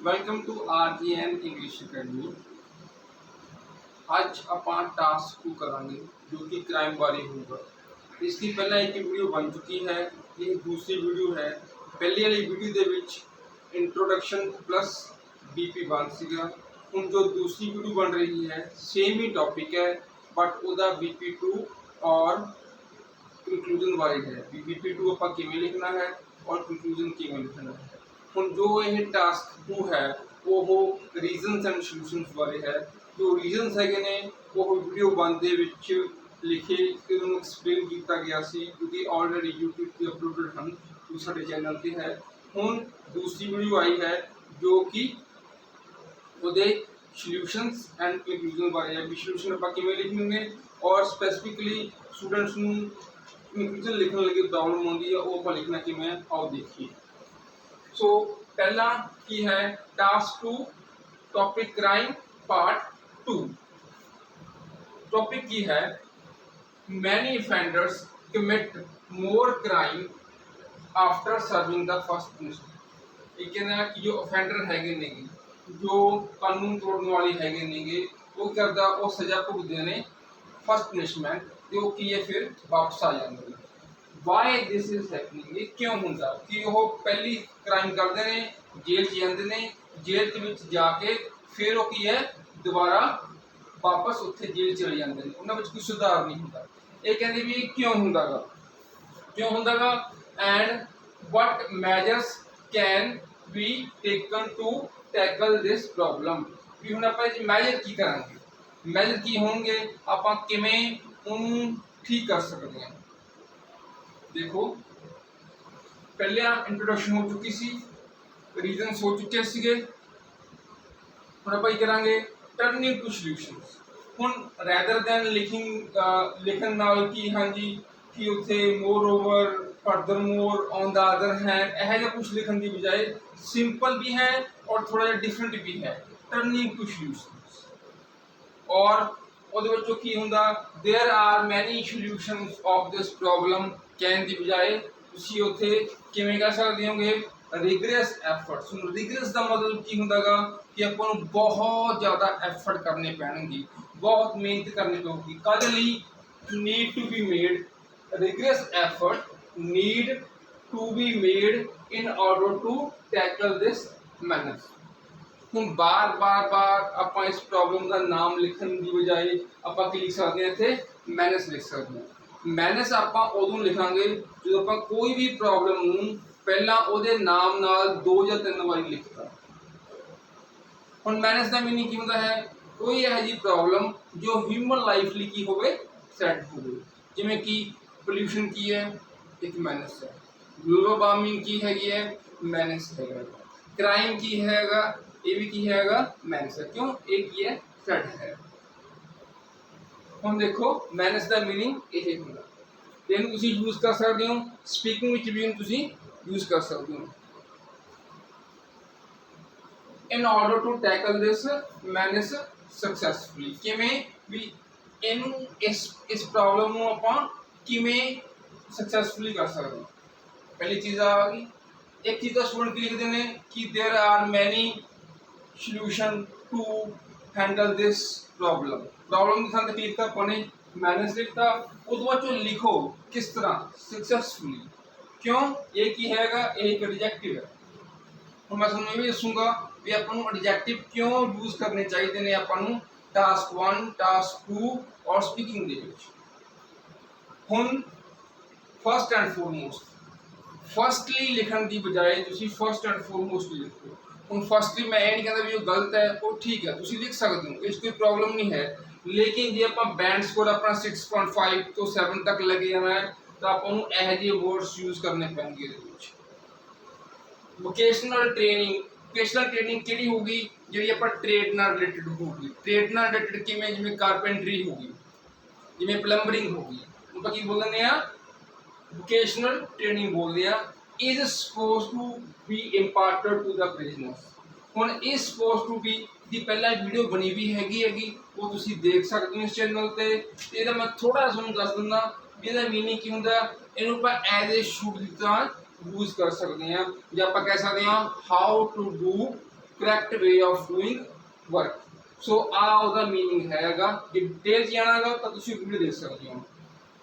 Welcome to RGN English academy. ਅੱਜ ਆਪਾਂ task 2 ਕਰਾਂਗੇ ਜੋ ਕਿ ਕ੍ਰਾइम ਬਾਰੇ ਹੋਊਗਾ। ਇਸ ਦੀ ਪਹਿਲਾਂ ਇੱਕ ਵੀਡੀਓ ਬਣ ਚੁੱਕੀ ਹੈ, ਇਹ ਦੂਸਰੀ ਵੀਡੀਓ ਹੈ। ਪਹਿਲੀ ਵਾਲੀ ਵੀਡੀਓ ਦੇ ਵਿੱਚ ਇੰਟਰੋਡਕਸ਼ਨ ਪਲੱਸ BP1 ਸੀਗਾ। ਹੁਣ ਜੋ ਦੂਸਰੀ ਵੀਡੀਓ ਬਣ ਰਹੀ ਹੈ ਸੇਮ ਹੀ ਟॉपिक है बट ਉਹਦਾ BP2 और कंक्लूजन बारे है। BP2 ਆਪਾਂ ਕਿਵੇਂ ਲਿਖਣਾ ਹੈ और कंक्लूजन ਕਿਵੇਂ ਲਿਖਣਾ ਹੈ। ਹੁਣ ਜੋ ਇਹ ਟਾਸਕ 2 ਹੈ ਉਹ ਰੀਜ਼ਨਸ ਐਂਡ ਸੋਲੂਸ਼ਨਸ ਬਾਰੇ ਹੈ। ਜੋ ਰੀਜ਼ਨਸ ਹੈਗੇ ਨੇ ਉਹ ਵੀਡੀਓ 1 ਦੇ ਵਿੱਚ ਲਿਖੇ ਤੇ ਉਹਨੂੰ ਐਕਸਪਲੇਨ ਕੀਤਾ ਗਿਆ ਸੀ, ਕਿਉਂਕਿ ਆਲਰੇਡੀ YouTube ਤੇ ਅਪਲੋਡਡ ਹਨ, ਜੋ ਸਾਡੇ ਚੈਨਲ ਤੇ ਹੈ। ਹੁਣ ਦੂਸਰੀ ਵੀਡੀਓ ਆਈ ਹੈ ਜੋ ਕਿ ਉਹਦੇ ਸੋਲੂਸ਼ਨਸ ਐਂਡ ਕੰਕਲੂਜਨ ਬਾਰੇ ਹੈ। ਵੀ ਸੋਲੂਸ਼ਨ ਆਪਾਂ ਕਿਵੇਂ ਲਿਖਣੇ ਨੇ और स्पैसिफिकली स्टूडेंट्स ਨੂੰ कंक्लूजन लिखने लगे प्रॉब्लम आती है, वो आप लिखना कि मैं आओ देखिए। सो पहला की है task 2 topic crime part 2। Topic की है many offenders commit more crime after serving the first punishment. ये कहना है कि जो ऑफेंडर हैगे ने, जो कानून तोड़ने वाले हैगे ने, वो करदा वो सज़ा भुगतदे ने फर्स्ट पनिशमेंट ਤੇ ਉਹ ਕੀ ਹੈ ਫਿਰ ਵਾਪਸ ਆ ਜਾਂਦੇ ਨੇ। ਵਾਈ ਦਿਸ ਇਜ਼ ਹੈਪਨਿੰਗ, ਇਹ ਕਿਉਂ ਹੁੰਦਾ ਕਿ ਉਹ ਪਹਿਲੀ ਕ੍ਰਾਈਮ ਕਰਦੇ ਨੇ, ਜੇਲ੍ਹ 'ਚ ਜਾਂਦੇ ਨੇ, ਜੇਲ੍ਹ ਦੇ ਵਿੱਚ ਜਾ ਕੇ ਫਿਰ ਉਹ ਕੀ ਹੈ ਦੁਬਾਰਾ ਵਾਪਸ ਉੱਥੇ ਜੇਲ੍ਹ ਚਲੇ ਜਾਂਦੇ ਨੇ, ਉਹਨਾਂ ਵਿੱਚ ਕੋਈ ਸੁਧਾਰ ਨਹੀਂ ਹੁੰਦਾ। ਇਹ ਕਹਿੰਦੇ ਵੀ ਇਹ ਕਿਉਂ ਹੁੰਦਾਗਾ and what measures can be taken to tackle this problem. ਵੀ ਹੁਣ ਆਪਾਂ ਇਹ ਮੈਜਰ ਕੀ ਕਰਾਂਗੇ, ਮੈਜਰ ਕੀ ਹੋਣਗੇ, ਆਪਾਂ ਕਿਵੇਂ ਉਹਨੂੰ ठीक कर सकते हैं। देखो पहले इंट्रोडक्शन हो चुकी सी, रीजनस हो चुके सीगे। हुण आपां करांगे टर्निंग टू सॉल्यूशंस। हुण रैदर दैन लिखण नाल कि हाँ जी कि उत्थे more over further more on the other hand यह जिहा कुछ लिखण की बजाय सिंपल भी है और थोड़ा जिहा डिफरेंट भी है, टर्निंग टू सॉल्यूशंस। और ਉਹਦੇ ਵਿੱਚੋਂ ਕੀ ਹੁੰਦਾ there are many solutions of this problem ਕਹਿਣ ਦੀ ਬਜਾਏ ਤੁਸੀਂ ਉੱਥੇ ਕਿਵੇਂ ਕਹਿ ਸਕਦੇ ਹੋਗੇ ਰਿਗਰਸ ਐਫਰਟਸ। ਹੁਣ ਰਿਗਰਸ ਦਾ ਮਤਲਬ ਕੀ ਹੁੰਦਾਗਾ ਕਿ ਆਪਾਂ ਨੂੰ ਬਹੁਤ ਜ਼ਿਆਦਾ ਐਫਰਟ ਕਰਨੇ ਪੈਣਗੇ, ਬਹੁਤ ਮਿਹਨਤ ਕਰਨੀ ਪਊਗੀ। ਕਾਹਦੇ ਲਈ? Need to be made, rigorous effort need to be made in order to tackle this menace. ਹੁਣ ਬਾਰ ਆਪਾਂ ਇਸ ਪ੍ਰੋਬਲਮ ਦਾ ਨਾਮ ਲਿਖਣ ਦੀ ਬਜਾਏ ਆਪਾਂ ਕੀ ਲਿਖ ਸਕਦੇ ਹਾਂ, ਇੱਥੇ ਮੈਨਸ ਲਿਖ ਸਕਦੇ ਹਾਂ। ਮੈਨਸ ਆਪਾਂ ਉਦੋਂ ਲਿਖਾਂਗੇ ਜਦੋਂ ਆਪਾਂ ਕੋਈ ਵੀ ਪ੍ਰੋਬਲਮ ਨੂੰ ਪਹਿਲਾਂ ਉਹਦੇ ਨਾਮ ਨਾਲ 2 ਜਾਂ 3 ਵਾਰੀ ਲਿਖਤਾ। ਹੁਣ ਮੈਨਸ ਦਾ ਮੀਨਿੰਗ ਕੀ ਹੁੰਦਾ ਹੈ? ਕੋਈ ਇਹੋ ਜਿਹੀ ਪ੍ਰੋਬਲਮ ਜੋ ਹਿਊਮਨ ਲਾਈਫ ਲਈ ਕੀ ਹੋਵੇ, ਸੈਟ ਹੋਵੇ। ਜਿਵੇਂ ਕਿ ਪੋਲਿਊਸ਼ਨ ਕੀ ਹੈ, ਇੱਕ ਮੈਨਸ ਹੈ। ਗਲੋਬਲ ਵਾਰਮਿੰਗ ਕੀ ਹੈਗੀ ਹੈ, ਮੈਨਸ ਹੈਗਾ। ਕ੍ਰਾइम ਕੀ ਹੈਗਾ, ये भी की हैगा मैनस है। क्यों? एक ही है सेट है। हम देखो मैनस का मीनिंग यही होगा। इन्हें तुसी यूज कर सकते हो, स्पीकिंग विच भी तुसी यूज कर सकते हो। In order to tackle this menace successfully, किवें भी इनू इस प्रॉब्लम नू आपां किवें सक्सैसफुली कर सकते हो। पहली चीज़ आ गई, एक चीज़ का स्टूडेंट की लिखते हैं कि there are many solution to handle this problem. Problem की थां ते लिखता अपने मैनेज लिखता, उस बाद चो लिखो किस तरह सक्सैसफुली। क्यों? ये की हैगा, ये एक एडजेक्टिव है। हुण मैं तुहानूं ये भी दसूंगा भी आपां नूं एडजेक्टिव क्यों यूज करने चाहिए ने आपां नूं टास्क 1 टास्क 2 और स्पीकिंग दे विच। हुण फर्स्ट एंड फॉरमोस्ट, फर्स्टली लिखण की बजाय तुसीं फर्स्ट एंड फॉरमोस्ट लिखो। ਹੁਣ ਫਸਟਲੀ ਮੈਂ ਇਹ ਨਹੀਂ ਕਹਿੰਦਾ ਵੀ ਉਹ ਗਲਤ ਹੈ, ਉਹ ਠੀਕ ਹੈ, ਤੁਸੀਂ ਲਿਖ ਸਕਦੇ ਹੋ, ਇਸ ਕੋਈ ਪ੍ਰੋਬਲਮ ਨਹੀਂ ਹੈ। ਲੇਕਿਨ ਜੇ ਆਪਾਂ ਬੈਂਡ ਸਕੋਰ ਆਪਣਾ 6.5 ਤੋਂ 7 ਤੱਕ ਲੱਗੇ ਜਾਣਾ ਹੈ ਤਾਂ ਆਪਾਂ ਨੂੰ ਇਹੋ ਜਿਹੇ ਵਰਡਸ ਯੂਜ਼ ਕਰਨੇ ਪੈਣਗੇ ਇਹਦੇ ਵਿੱਚ। ਵੋਕੇਸ਼ਨਲ ਟ੍ਰੇਨਿੰਗ ਕਿਹੜੀ ਹੋਊਗੀ? ਜਿਹੜੀ ਆਪਾਂ ਟ੍ਰੇਡ ਨਾਲ ਰਿਲੇਟਡ ਹੋਊਗੀ। ਟ੍ਰੇਡ ਨਾਲ ਰਿਲੇਟਡ ਕਿਵੇਂ? ਜਿਵੇਂ ਕਾਰਪੈਂਟਰੀ ਹੋ ਗਈ, ਜਿਵੇਂ ਪਲੰਬਰਿੰਗ ਹੋ ਗਈ, ਆਪਾਂ ਕੀ ਬੋਲਦੇ ਆ? ਵੋਕੇਸ਼ਨਲ ਟ੍ਰੇਨਿੰਗ ਬੋਲਦੇ ਆ। is supposed to be imparted to the prisoners। ਹੁਣ is supposed to be ਦੀ ਪਹਿਲਾਂ ਵੀਡੀਓ ਬਣੀ ਵੀ ਹੈਗੀ, ਉਹ ਤੁਸੀਂ ਦੇਖ ਸਕਦੇ ਹੋ ਇਸ ਚੈਨਲ ਤੇ। ਇਹਦਾ ਮੈਂ ਥੋੜਾ ਤੁਹਾਨੂੰ ਦੱਸ ਦਿੰਦਾ ਵੀ ਇਹਦਾ ਮੀਨਿੰਗ ਕੀ ਹੁੰਦਾ। ਇਹਨੂੰ ਆਪਾਂ ਐਜ਼ ਏ ਸ਼ੁੱਡ ਦੀ ਤਰ੍ਹਾਂ ਯੂਜ਼ ਕਰ ਸਕਦੇ ਹਾਂ, ਜਾਂ ਆਪਾਂ ਕਹਿ ਸਕਦੇ ਹਾਂ how to do correct way of doing work. So ਆ ਉਹਦਾ ਮੀਨਿੰਗ ਹੈਗਾ। ਜੇ ਡਿਟੇਲ ਜਾਣਾਗਾ ਤਾਂ ਤੁਸੀਂ ਵੀਡੀਓ ਦੇਖ ਸਕਦੇ ਹੋ।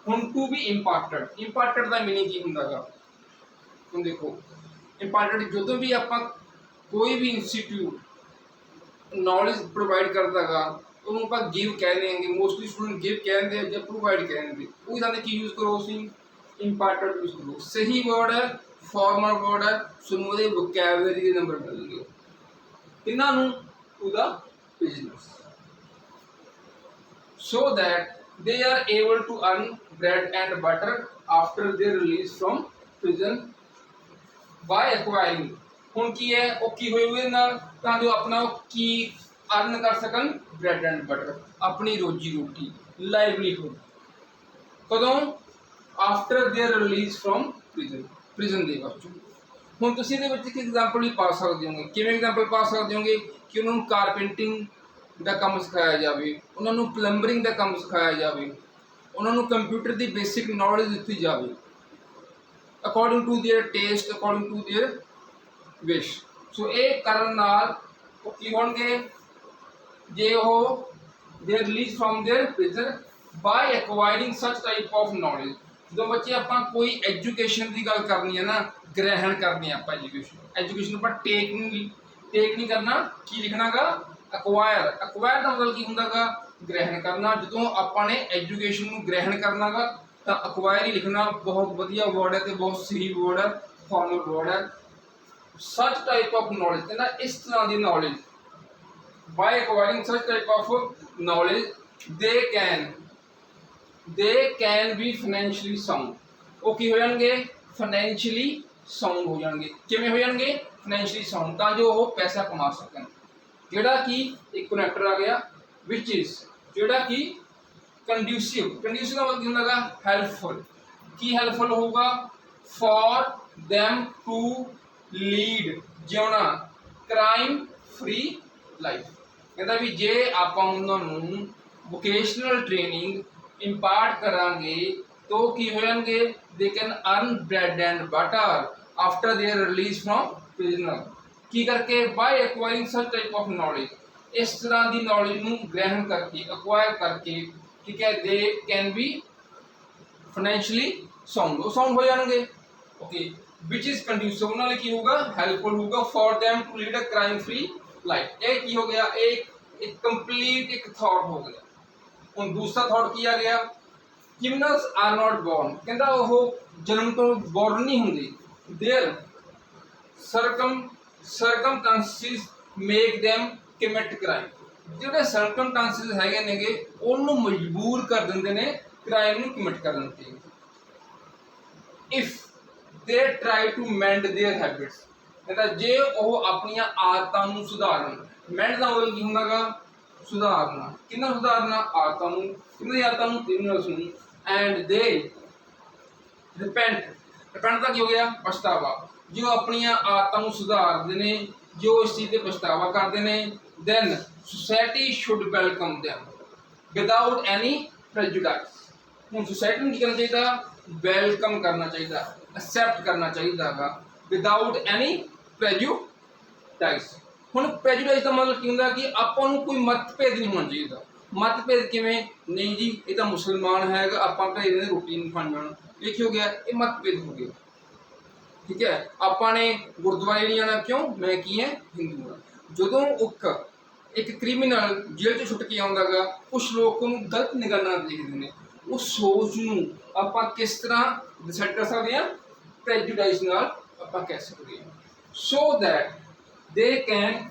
ਹੁਣ ਟੂ ਬੀ ਇੰਪਾਰਟਡ, ਇੰਪਾਰਟਡ ਦਾ ਮੀਨਿੰਗ ਕੀ ਹੁੰਦਾ ਗਾ? ਹੁਣ ਦੇਖੋ ਇੰਪਾਰਟਡ ਜਦੋਂ ਵੀ ਆਪਾਂ ਕੋਈ ਵੀ ਇੰਸਟੀਟਿਊਟ ਨੌਲੇਜ ਪ੍ਰੋਵਾਈਡ ਕਰਦਾ ਗਾ ਉਹਨੂੰ ਆਪਾਂ ਗਿਵ ਕਹਿੰਦੇ ਆਂਗੇ। ਮੋਸਟਲੀ ਸਟੂਡੈਂਟ ਗਿਵ ਕਹਿੰਦੇ ਆ ਜਾਂ ਪ੍ਰੋਵਾਈਡ ਕਹਿੰਦੇ। ਉਹ ਤਾਂ ਕੀ ਯੂਜ਼ ਕਰੋ ਤੁਸੀਂ? ਇੰਪਾਰਟਡ ਯੂਜ਼ ਕਰੋ। ਸਹੀ ਵਰਡ ਹੈ, ਫਾਰਮਲ ਵਰਡ ਹੈ, ਤੁਹਾਨੂੰ ਉਹਦੇ ਵੋਕੈਬਲਰੀ ਦੇ ਨੰਬਰ ਮਿਲਣਗੇ। ਕਿਹਨਾਂ ਨੂੰ? ਉਹਦਾ business. So that they are able to earn bread and butter after their release from prison by acquiring। ਹੁਣ ਕੀ ਹੈ? ਉਹ ਕੀ ਹੋਏ ਹੋਏ ਨਾਲ ਤਾਂ ਜੋ ਆਪਣਾ ਕੀ ਅਰਨ ਕਰ ਸਕਣ? ਬ੍ਰੈਡ ਐਂਡ ਬਟਰ, ਆਪਣੀ ਰੋਜੀ ਰੋਟੀ, ਲਾਈਵਲੀਹੁੱਡ। ਕਦੋਂ? After their release from prison, prison ਦੇ ਵਿੱਚੋਂ। ਹੁਣ ਤੁਸੀਂ ਇਹਦੇ ਵਿੱਚ ਇੱਕ ਐਗਜ਼ਾਮਪਲ ਵੀ ਪਾ ਸਕਦੇ ਹੋਗੇ। ਕਿਵੇਂ ਐਗਜ਼ਾਮਪਲ ਪਾ ਸਕਦੇ ਹੋਗੇ? ਕਿ ਉਹਨਾਂ ਨੂੰ ਕਾਰਪੈਂਟਿੰਗ ਦਾ ਕੰਮ ਸਿਖਾਇਆ ਜਾਵੇ, ਉਹਨਾਂ ਨੂੰ ਪਲੰਬਰਿੰਗ ਦਾ ਕੰਮ ਸਿਖਾਇਆ ਜਾਵੇ, ਉਹਨਾਂ ਨੂੰ ਕੰਪਿਊਟਰ ਦੀ ਬੇਸਿਕ ਨੌਲੇਜ ਦਿੱਤੀ ਜਾਵੇ according to their taste, according to their wish. So ਇਹ ਕਰਨ ਨਾਲ ਉਹ ਕੀ ਹੋਣਗੇ? ਜੇ ਉਹ ਦੇ release from their prison by acquiring such type of knowledge. ਜਦੋਂ ਬੱਚੇ ਆਪਾਂ ਕੋਈ ਐਜੂਕੇਸ਼ਨ ਦੀ ਗੱਲ ਕਰਨੀ ਹੈ ਨਾ, ਗ੍ਰਹਿਣ ਕਰਨੀ ਆਪਾਂ ਐਜੂਕੇਸ਼ਨ ਆਪਾਂ ਟੇਕ ਨਹੀਂ ਕਰਨਾ। ਕੀ ਲਿਖਣਾ ਗਾ? ਅਕਵਾਇਰ। ਅਕਵਾਇਰ ਦਾ ਮਤਲਬ ਕੀ ਹੁੰਦਾ ਗਾ? ਗ੍ਰਹਿਣ ਕਰਨਾ। ਜਦੋਂ ਆਪਾਂ ਨੇ ਐਜੂਕੇਸ਼ਨ ਨੂੰ ਗ੍ਰਹਿਣ ਕਰਨਾ ਗਾ ਤਾਂ ਅਕਵਾਇਰ ਹੀ ਲਿਖਣਾ। ਬਹੁਤ ਵਧੀਆ ਵਰਡ ਹੈ ਤੇ ਬਹੁਤ ਸਹੀ ਵਰਡ ਹੈ, ਫਾਰਮਲ ਵਰਡ ਹੈ। ਸਚ ਟਾਈਪ ਆਫ ਨੌਲੇਜ ਕਹਿੰਦਾ ਇਸ ਤਰ੍ਹਾਂ ਦੀ knowledge. By acquiring such type of knowledge they can be financially sound. ਉਹ ਕੀ ਹੋ ਜਾਣਗੇ? ਫਾਈਨੈਂਸ਼ੀਅਲੀ ਸਾਊਂਡ ਹੋ ਜਾਣਗੇ। ਕਿਵੇਂ ਹੋ ਜਾਣਗੇ? ਫਾਈਨੈਂਸ਼ੀਅਲੀ ਸਾਊਂਡ, ਤਾਂ ਜੋ ਉਹ ਪੈਸਾ ਕਮਾ ਸਕਣ। ਜਿਹੜਾ ਕਿ ਇੱਕ ਕਨੈਕਟਰ ਆ ਗਿਆ ਵਿਚ ਇਜ਼, ਜਿਹੜਾ ਕਿ ਕੰਡਿਊਸਿਵ। ਕੰਡਿਊਸਿਵ ਦਾ ਮਤਲਬ ਕੀ ਹੁੰਦਾ ਗਾ? ਹੈਲਪਫੁਲ। ਕੀ ਹੈਲਪਫੁਲ ਹੋਊਗਾ? ਫॉर them ਟੂ ਲੀਡ, ਜਿਉਣਾ, ਕ੍ਰਾਈਮ ਫ੍ਰੀ ਲਾਈਫ। ਕਹਿੰਦਾ ਵੀ ਜੇ ਆਪਾਂ ਉਹਨਾਂ ਨੂੰ ਵੋਕੇਸ਼ਨਲ ਟ੍ਰੇਨਿੰਗ ਇੰਪਾਰਟ ਕਰਾਂਗੇ ਤਾਂ ਕੀ ਹੋ ਜਾਣਗੇ? They can earn bread and butter after their release from prison. ਕੀ ਕਰਕੇ? By acquiring such type of knowledge, ਇਸ ਤਰ੍ਹਾਂ ਦੀ ਨੌਲੇਜ ਨੂੰ ਗ੍ਰਹਿਣ ਕਰਕੇ, ਅਕਵਾਇਰ ਕਰਕੇ, ਠੀਕ ਹੈ, ਦੇ ਕੈਨ ਬੀ ਫਾਈਨੈਂਸ਼ੀਅਲੀ ਸਾਊਂਡ, ਉਹ ਸਾਊਂਡ ਹੋ ਜਾਣਗੇ। ਓਕੇ, ਵਿਚ ਇਜ਼ ਕੰਡਿਊਸਿਵ, ਉਹਨਾਂ ਲਈ ਕੀ ਹੋਊਗਾ? ਹੈਲਪਫੁਲ ਹੋਊਗਾ। For them to lead a crime free life. ਇਹ ਕੀ ਹੋ ਗਿਆ? ਇੱਕ ਕੰਪਲੀਟ ਇੱਕ ਥਾਟ ਹੋ ਗਿਆ। ਹੁਣ ਦੂਸਰਾ ਥਾਟ ਕੀ ਆ ਗਿਆ? Criminals are not born. ਕਹਿੰਦਾ ਉਹ ਜਨਮ ਤੋਂ ਬੋਰਨ ਨਹੀਂ ਹੁੰਦੇ। Their circumstances make them commit crime। ਜਿਹੜੇ ਸਰਕਮਸਟੈਂਸਿਸ ਹੈਗੇ ਨੇਗੇ ਉਹਨੂੰ ਮਜਬੂਰ ਕਰ ਦਿੰਦੇ ਨੇ ਕ੍ਰਾਈਮ ਨੂੰ ਕਮਿਟ ਕਰਨ ਤੇ। If they try to mend their habits. ਕਹਿੰਦਾ ਜੇ ਉਹ ਆਪਣੀਆਂ ਆਦਤਾਂ ਨੂੰ ਸੁਧਾਰਨ। ਮੈਂਡ ਦਾ ਮਤਲਬ ਕੀ ਹੁੰਦਾ ਗਾ? ਸੁਧਾਰਨਾ। ਕਿਹਨਾਂ ਸੁਧਾਰਨਾ? ਆਦਤਾਂ ਨੂੰ। ਕਿਹਨਾਂ ਆਦਤਾਂ ਨੂੰ? ਕ੍ਰਿਮੀਨਲਸ ਨੂੰ। ਐਂਡ ਦੇ ਰਿਪੈਂਟ, ਰਿਪੈਂਟ ਦਾ ਕੀ ਹੋ ਗਿਆ? ਪਛਤਾਵਾ। ਜੋ ਆਪਣੀਆਂ ਆਦਤਾਂ ਨੂੰ ਸੁਧਾਰਦੇ ਨੇ, ਜੋ ਇਸ ਚੀਜ਼ ਤੇ ਪਛਤਾਵਾ ਕਰਦੇ ਨੇ, then society should welcome them without any prejudice। ਹੁਣ ਸੋਸਾਇਟੀ ਨੂੰ ਕੀ ਕਰਨਾ ਚਾਹੀਦਾ? ਵੈਲਕਮ ਕਰਨਾ ਚਾਹੀਦਾ, ਐਕਸੈਪਟ ਕਰਨਾ ਚਾਹੀਦਾ ਗਾ ਵਿਦਾਊਟ ਐਨੀ ਪ੍ਰੈਜੂਡਾਈਸ। ਹੁਣ ਪ੍ਰੈਜੂਡਾਈਸ ਦਾ ਮਤਲਬ ਕੀ ਹੁੰਦਾ? ਕਿ ਆਪਾਂ ਨੂੰ ਕੋਈ ਮਤਭੇਦ ਨਹੀਂ ਹੋਣਾ ਚਾਹੀਦਾ। ਮਤਭੇਦ ਕਿਵੇਂ? ਨਹੀਂ ਜੀ ਇਹ ਤਾਂ ਮੁਸਲਮਾਨ ਹੈਗਾ, ਆਪਾਂ ਘਰੇ ਇਹਨੇ ਰੋਟੀ ਨਹੀਂ ਖਾਣੀ ਜਾਣਾ, ਇਹ ਕੀ ਹੋ ਗਿਆ? ਇਹ ਮਤਭੇਦ ਹੋ ਗਿਆ। ਠੀਕ ਹੈ, ਆਪਾਂ ਨੇ ਗੁਰਦੁਆਰੇ ਨਹੀਂ ਜਾਣਾ, ਕਿਉਂ? ਮੈਂ ਕੀ ਹੈ? ਹਿੰਦੂ ਹਾਂ। ਜਦੋਂ ਇੱਕ ਕ੍ਰਿਮੀਨਲ ਜੇਲ੍ਹ ਤੋਂ ਛੁੱਟ ਕੇ ਆਉਂਦਾ ਗਾ, ਕੁਛ ਲੋਕ ਉਹਨੂੰ ਗਲਤ ਨਿਗਾਹ ਨਾਲ ਦੇਖਦੇ ਨੇ। ਉਹ ਸੋਚ ਨੂੰ ਆਪਾਂ ਕਿਸ ਤਰ੍ਹਾਂ ਡਿਸਾਈਡ ਕਰ ਸਕਦੇ ਹਾਂ? ਪ੍ਰੈਜੂਡਾਈਸ ਨਾਲ ਆਪਾਂ ਕਹਿ ਸਕਦੇ ਹਾਂ। So that they can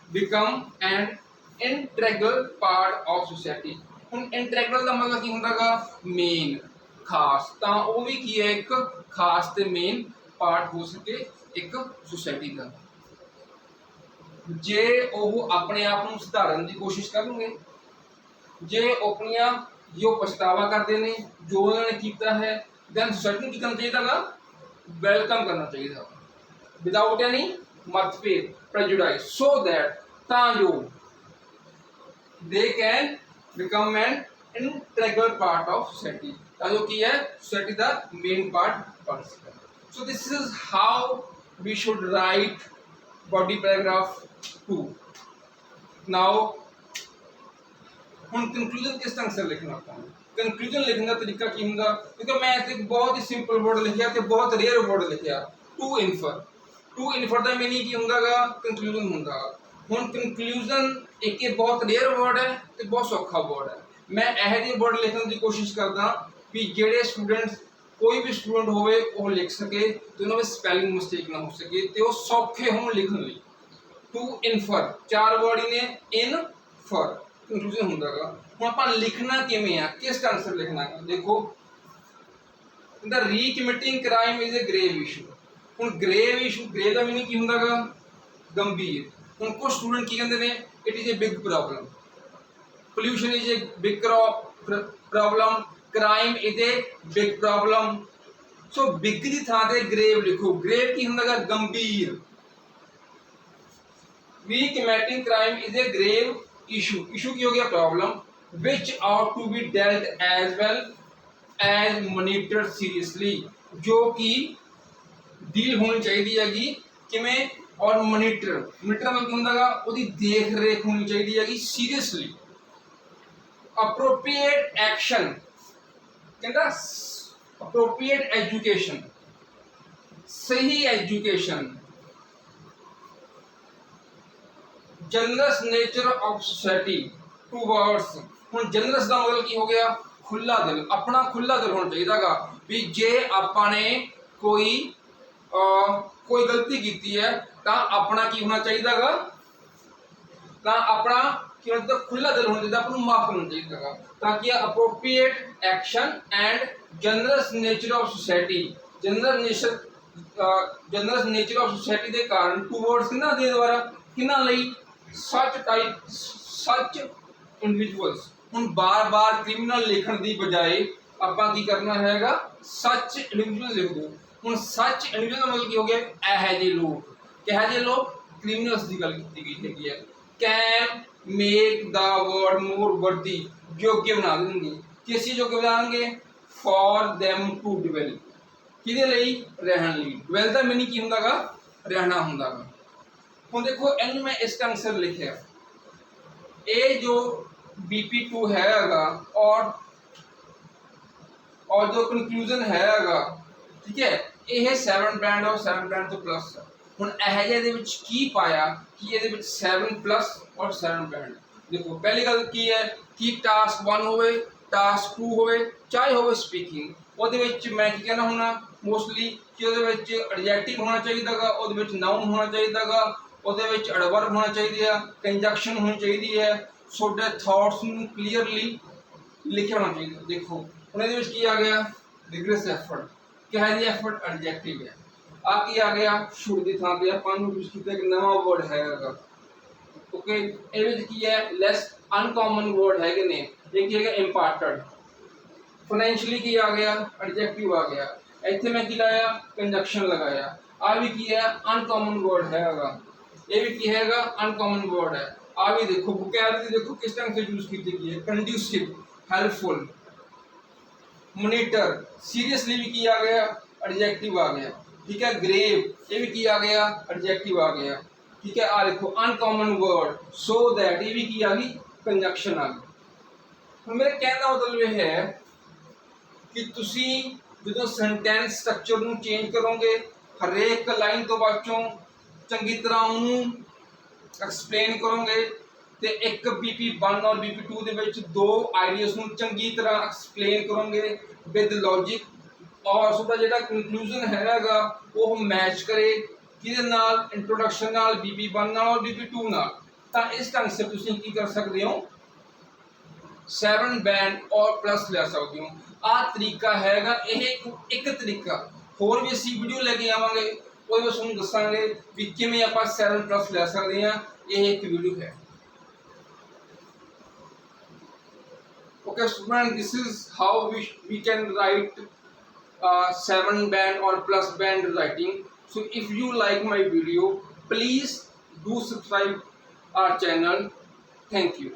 become an integral part of society. ਹੁਣ ਇੰਟੈਗਰਲ ਦਾ ਮਤਲਬ ਕੀ ਹੁੰਦਾ ਗਾ? ਮੇਨ, ਖਾਸ। ਤਾਂ ਉਹ ਵੀ ਕੀ ਹੈ? ਇੱਕ ਖਾਸ ਤੇ ਮੇਨ ਪਾਰਟ ਹੋ ਸਕੇ ਇੱਕ ਸੋਸਾਇਟੀ ਦਾ। ਜੇ ਉਹ ਆਪਣੇ ਆਪ ਨੂੰ ਸੁਧਾਰਨ ਦੀ ਕੋਸ਼ਿਸ਼ ਕਰਨਗੇ, ਜੇ ਆਪਣੀਆਂ ਜੋ ਪਛਤਾਵਾ ਕਰਦੇ ਨੇ ਜੋ ਉਹਨਾਂ ਨੇ ਕੀਤਾ ਹੈ, ਦੈਨ ਸੋਸਾਇਟੀ ਨੂੰ ਕੀ ਕਰਨਾ ਚਾਹੀਦਾ ਗਾ? ਵੈਲਕਮ ਕਰਨਾ ਚਾਹੀਦਾ ਵਿਦਾਊਟ ਐਨੀ ਮਤਭੇਦ, ਪ੍ਰੈਜੂਡਾਈਸ। ਸੋ ਦੈਟ ਤਾਂ ਜੋ they can become an integral part of society, ਤਾਂ ਜੋ ਕੀ ਹੈ? ਸੋਸਾਇਟੀ ਦਾ ਮੇਨ ਪਾਰਟ ਬਣ ਸਕੇ। So this is how we should write body paragraph 2। Now हम कंक्लूजन किस ढंग से लिखना होता है? कंक्लूजन लिखने का तरीका की होगा, क्योंकि मैं एक बहुत ही सिंपल वर्ड लिखा तो बहुत रेयर वर्ड लिखा टू इनफर। टू इनफर का मीनिंग की होगा कंक्लूजन होगा। हम कंक्लूजन एक बहुत रेयर वर्ड है तो बहुत सौखा वर्ड है। मैं यह वर्ड लिखने की कोशिश करता भी जेडे स्टूडेंट्स कोई भी स्टूडेंट होवे वो लिख सके तो उन्होंने स्पैलिंग मिस्टेक ना हो सके तो वो सौखे हों लिखने लिए। टू इनफर चार वर्ड ही ने, इन फर कंक्लूजन होगा। हम आप लिखना किमें आ, किस ढंग से लिखना है? देखो, the recommitting crime is a grave issue. हम ग्रेव इशू, ग्रेव का मीनिंग की होगा गंभीर। हम कुछ स्टूडेंट की कहते हैं it is a big problem, pollution is a big problem, crime is a big problem. So big की थां ते ग्रेव लिखो। ग्रेव की होगा गंभीर। Recommitting crime is a grave issue. Issue की हो गया problem, which ought to be dealt as well as monitored seriously, जो कि डील होनी चाहिए हैगी किमें और मॉनिटर। मॉनिटर मतलब होंदा ओदी देख रेख होनी चाहिए हैगी सीरियसली। अप्रोप्रिएट एक्शन कहता अप्रोप्रिएट एजुकेशन, सही education. Generous nature of society towards. हुण जनरस का मतलब की हो गया खुला दिल, अपना खुला दिल होना चाहिए भी जे आपने कोई कोई गलती की है तो अपना की होना चाहिए तो अपना कि मतलब खुला दिल होना चाहिए, अपन माफ करना चाहिए ताकि appropriate action and generous nature of society. Generous nature of society के कारण टूवर्ड्स किना दे द्वारा किना लई सच टाइप सच इंडिविजुअल्स। हम बार बार क्रिमिनल लिखने की बजाय आप की करना है सच इंडिविजुअल लिख दो। हम सच इंडिविजुअल मतलब की हो गया यह जे लोग, कह जे लोग क्रिमिनल्स की गल की गई है। कैन मेक द वर्ड मोर वर्दी, योग्य बना देंगे। किस चीज योग्य बनाएंगे? फॉर देम टू डिवेल, कि रहन ली। डिवेल का मीनिंग की होगा रहना होगा। हम देखो इन मैं इस ढंग से लिखा ये जो BP2 है और जो कंक्लूजन है ठीक है, यह 7 बैंड और 7 बैंड तो प्लस है। हम यह की पाया कि ये 7 प्लस और 7 बैंड। देखो पहली गल की है कि टास्क 1 हो, टास्क 2 हो, चाहे हो स्पीकिंग, वो मैं की कहना होना मोस्टली कि एडजेक्टिव होना चाहिए, नाउन होना चाहिए, एडवर्ब होना चाहिए, कंजक्शन होनी चाहिए है, सोडे थॉट्स क्लीयरली लिखे होना चाहिए। देखो उन्हें की आ गया रिग्रेस एफर्ट, क्या है एफर्ट एडजेक्टिव है। आगे आ गया शुड की थां पे अपन यूज किया एक नवा वर्ड है ओके। ये की है लेस अनकॉमन वर्ड है कि नहीं, एक है इंपॉर्टेंट। फाइनेंशियली की आ गया एडजेक्टिव आ गया, इतने मैं की लाया कंजक्शन लगाया। आ भी की है अनकॉमन वर्ड है, ये भी की है अनकॉमन वर्ड है। आ भी देखो वोकैबुलरी देखो किस तरह से यूज की है, कंड्यूसिव, हेल्पफुल, मॉनिटर, सीरियसली भी किया गया एडजेक्टिव आ गया ठीक है। ग्रेव ये भी किया गया एडजेक्टिव आ गया ठीक है। आ देखो अनकॉमन वर्ड, सो दैट ये भी की आ गई कंजक्शन आ गई। मेरे कहने का मतलब यह है कि तुसी जो सेंटेंस स्ट्रक्चर ਨੂੰ चेंज करोगे, हरेक लाइन तो बाचों चंगी तरह उन्होंने एक्सप्लेन करोगे तो एक BP1 और BP2 ਦੇ ਵਿੱਚ दो आइडियाज़ ਨੂੰ चंगी तरह एक्सप्लेन करोगे विद लॉजिक, और उसका जो कंक्लूजन हैगा वो मैच करे किहदे नाल इंट्रोडक्शन नाल BP1 नाल और BP2 नाल। तो इस ढंग से तुसीं की कर सकते हो 7 बैंड और प्लस ले सकते हो। आ तरीका हैगा एक तरीका, होर भी असीं वीडियो लेके आवांगे वो तुहानूं दस्सांगे भी किवें आपां 7 प्लस ले सकते हैं। ये एक वीडियो है okay student, this is how we can write 7 band or plus band writing. So if you like my video, please do subscribe our channel. Thank you.